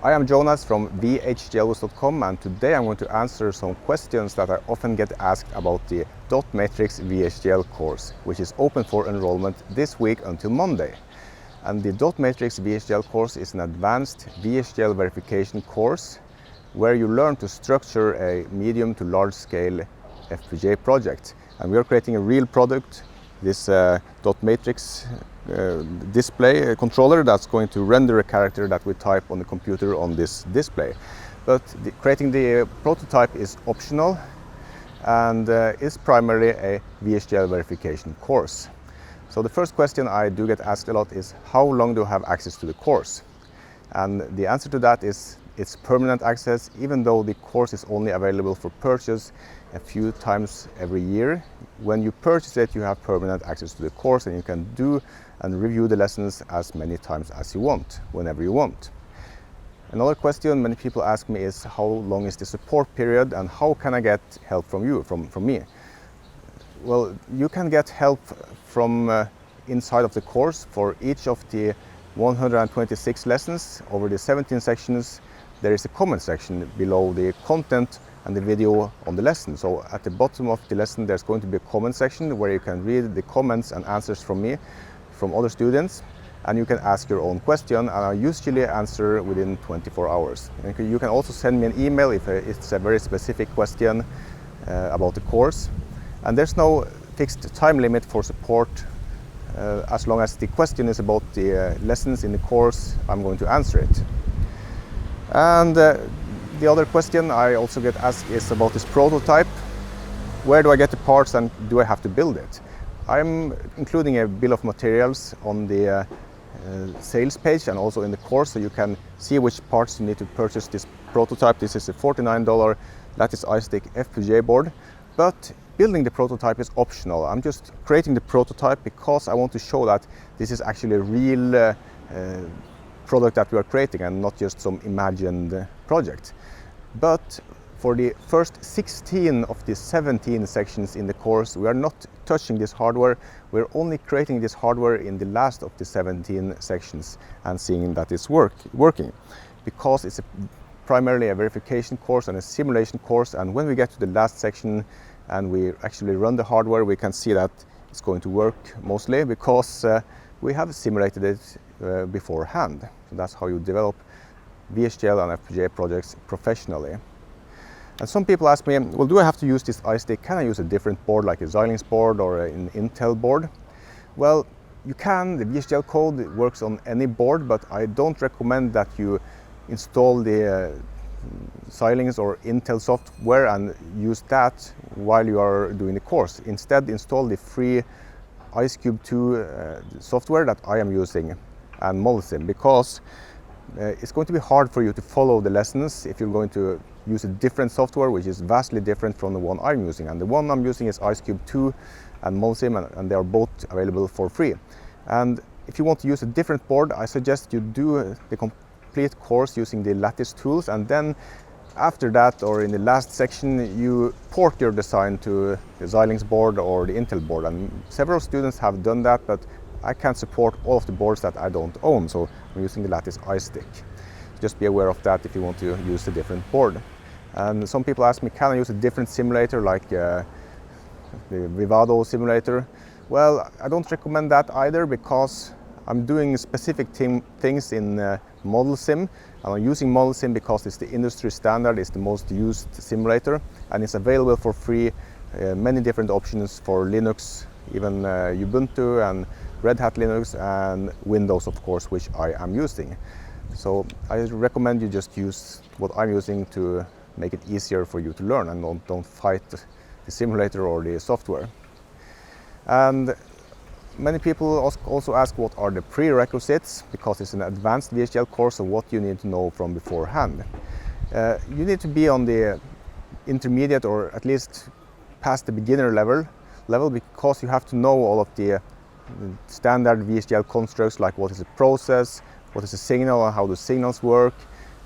I am Jonas from VHDLwhiz.com, and today I'm going to answer some questions that I often get asked about the Dot Matrix VHDL course, which is open for enrollment this week until Monday. And the Dot Matrix VHDL course is an advanced VHDL verification course where you learn to structure a medium to large scale FPGA project. And we are creating a real product, this Dot Matrix display controller that's going to render a character that we type on the computer on this display. But creating the prototype is optional and is primarily a VHDL verification course. So the first question I do get asked a lot is, how long do I have access to the course? And the answer to that is it's permanent access, even though the course is only available for purchase a few times every year. When you purchase it, you have permanent access to the course, and you can do and review the lessons as many times as you want, whenever you want. Another question many people ask me is, how long is the support period and how can I get help from you, from me? Well, you can get help from inside of the course. For each of the 126 lessons over the 17 sections, there is a comment section below the content and the video on the lesson. So at the bottom of the lesson there's going to be a comment section where you can read the comments and answers from me, from other students, and you can ask your own question, and I usually answer within 24 hours. And you can also send me an email if it's a very specific question about the course. And there's no fixed time limit for support. As long as the question is about the lessons in the course, I'm going to answer it. And the other question I also get asked is about this prototype. Where do I get the parts and do I have to build it? I'm including a bill of materials on the sales page and also in the course, so you can see which parts you need to purchase this prototype. This is a $49 lattice iStick FPGA board, but building the prototype is optional. I'm just creating the prototype because I want to show that this is actually a real product that we are creating and not just some imagined project. But for the first 16 of the 17 sections in the course, we are not touching this hardware. We're only creating this hardware in the last of the 17 sections and seeing that it's working. Because it's primarily a verification course and a simulation course, and when we get to the last section and we actually run the hardware, we can see that it's going to work mostly because we have simulated it beforehand. So that's how you develop VHDL and FPGA projects professionally. And some people ask me, well, do I have to use this iStick? Can I use a different board like a Xilinx board or an Intel board? Well, you can. The VHDL code works on any board, but I don't recommend that you install the Xilinx or Intel software and use that while you are doing the course. Instead, install the free IceCube 2 software that I am using and ModSim, because it's going to be hard for you to follow the lessons if you're going to use a different software which is vastly different from the one I'm using. And the one I'm using is IceCube 2 and ModSim, and they are both available for free. And if you want to use a different board, I suggest you do the complete course using the lattice tools, and then after that, or in the last section, you port your design to the Xilinx board or the Intel board. And several students have done that, but I can't support all of the boards that I don't own, so I'm using the lattice iStick. Just be aware of that if you want to use a different board. And some people ask me, can I use a different simulator like the Vivado simulator? Well, I don't recommend that either, because I'm doing specific things in ModSim. I'm using ModSim because it's the industry standard, it's the most used simulator, and it's available for free. Many different options for Linux, even Ubuntu and Red Hat Linux, and Windows, of course, which I am using. So I recommend you just use what I'm using to make it easier for you to learn, and don't fight the simulator or the software. And many people also ask what are the prerequisites, because it's an advanced VHDL course, so what you need to know from beforehand. You need to be on the intermediate, or at least past the beginner level, because you have to know all of the standard VHDL constructs, like what is a process, what is a signal, and how the signals work,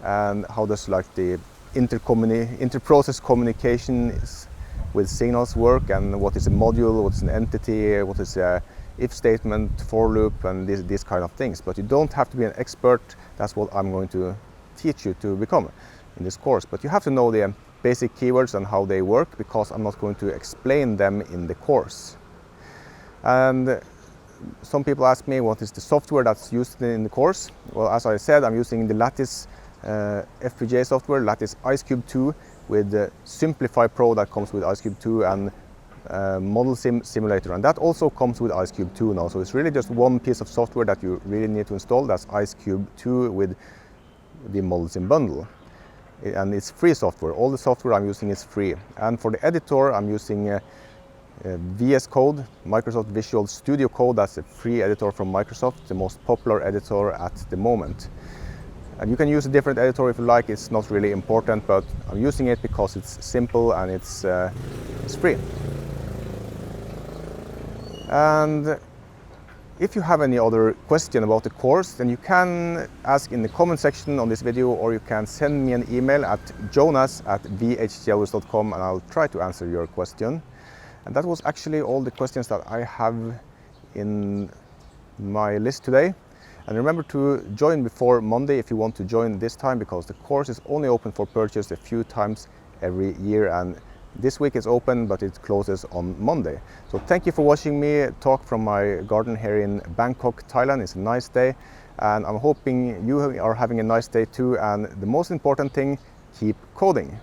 and how does like the inter-process communication with signals work, and what is a module, what is an entity, what is a if statement, for loop, and these kind of things. But you don't have to be an expert. That's what I'm going to teach you to become in this course. But you have to know the basic keywords and how they work, because I'm not going to explain them in the course. And some people ask me what is the software that's used in the course. Well, as I said, I'm using the Lattice FPGA software, Lattice IceCube 2, with the Simplify Pro that comes with IceCube 2, and Model Sim Simulator, and that also comes with IceCube 2 now. So it's really just one piece of software that you really need to install. That's IceCube 2 with the Model Sim bundle, and it's free software. All the software I'm using is free. And for the editor, I'm using VS Code, Microsoft Visual Studio Code. That's a free editor from Microsoft, the most popular editor at the moment. And you can use a different editor if you like. It's not really important, but I'm using it because it's simple and it's free. And if you have any other question about the course, then you can ask in the comment section on this video, or you can send me an email at jonas@VHDLwhiz.com, and I'll try to answer your question. And that was actually all the questions that I have in my list today. And remember to join before Monday if you want to join this time, because the course is only open for purchase a few times every year, and this week it's open, but it closes on Monday. So thank you for watching me talk from my garden here in Bangkok, Thailand. It's a nice day, and I'm hoping you are having a nice day too. And the most important thing, keep coding.